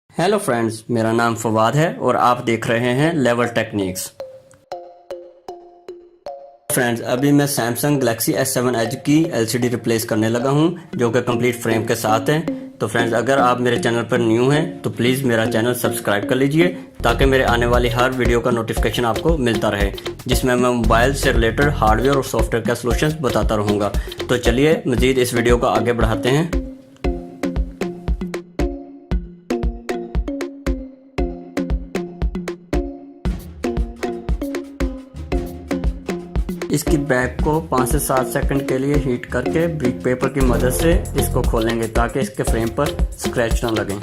Hello friends, मेरा नाम फवाद है और आप देख रहे हैं लेवल टेक्निक्स। फ्रेंड्स, अभी मैं सैमसंग गैलेक्सी S7 एज की एलसीडी रिप्लेस करने लगा हूं, जो कि कंप्लीट फ्रेम के साथ है। तो फ्रेंड्स, अगर आप मेरे चैनल पर न्यू हैं तो प्लीज़ मेरा चैनल सब्सक्राइब कर लीजिए, ताकि मेरे आने वाली हर वीडियो का नोटिफिकेशन आपको मिलता रहे, जिसमें मैं मोबाइल से रिलेटेड हार्डवेयर और सॉफ्टवेयर का सॉल्यूशंस बताता रहूँगा। तो चलिए मज़ीद इस वीडियो को आगे बढ़ाते हैं। इसकी बैक को 5 से 7 सेकंड के लिए हीट करके ब्रिक पेपर की मदद से इसको खोलेंगे, ताकि इसके फ्रेम पर स्क्रैच ना लगे।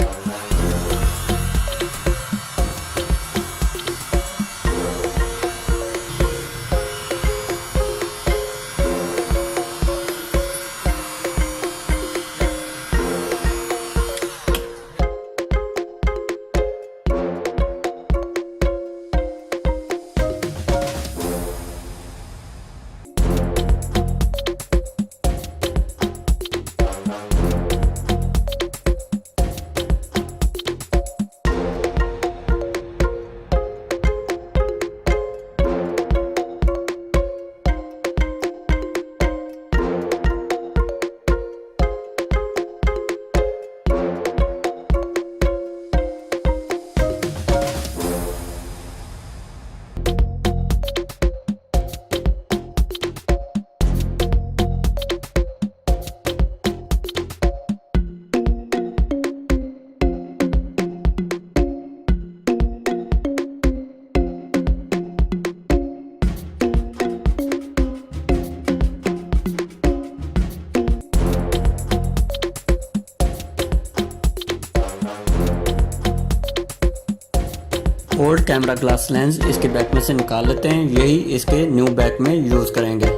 ओल्ड कैमरा ग्लास लेंस इसके बैक में से निकाल लेते हैं, यही इसके न्यू बैक में यूज़ करेंगे।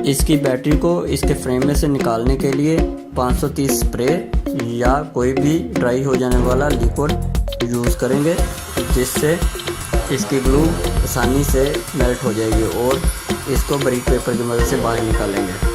इसकी बैटरी को इसके फ्रेम में से निकालने के लिए 530 स्प्रे या कोई भी ड्राई हो जाने वाला लिक्विड यूज़ करेंगे, जिससे इसकी ग्लू आसानी से मेल्ट हो जाएगी और इसको ब्रिक पेपर की मदद से बाहर निकालेंगे।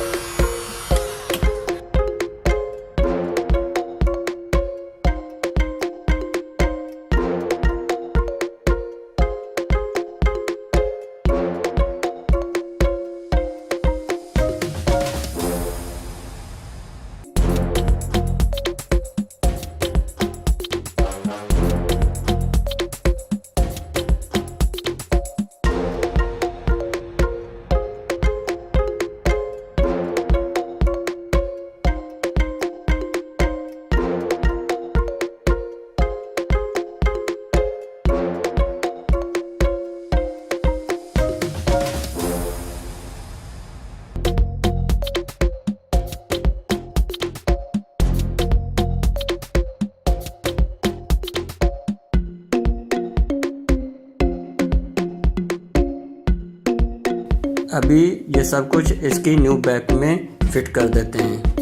अभी ये सब कुछ इसकी न्यू बैक में फिट कर देते हैं।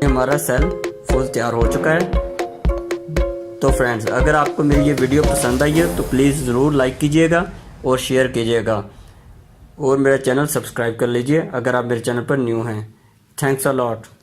हमारा सेल फुल तैयार हो चुका है। तो फ्रेंड्स, अगर आपको मेरी ये वीडियो पसंद आई है तो प्लीज़ ज़रूर लाइक कीजिएगा और शेयर कीजिएगा और मेरा चैनल सब्सक्राइब कर लीजिए अगर आप मेरे चैनल पर न्यू हैं। Thanks a lot.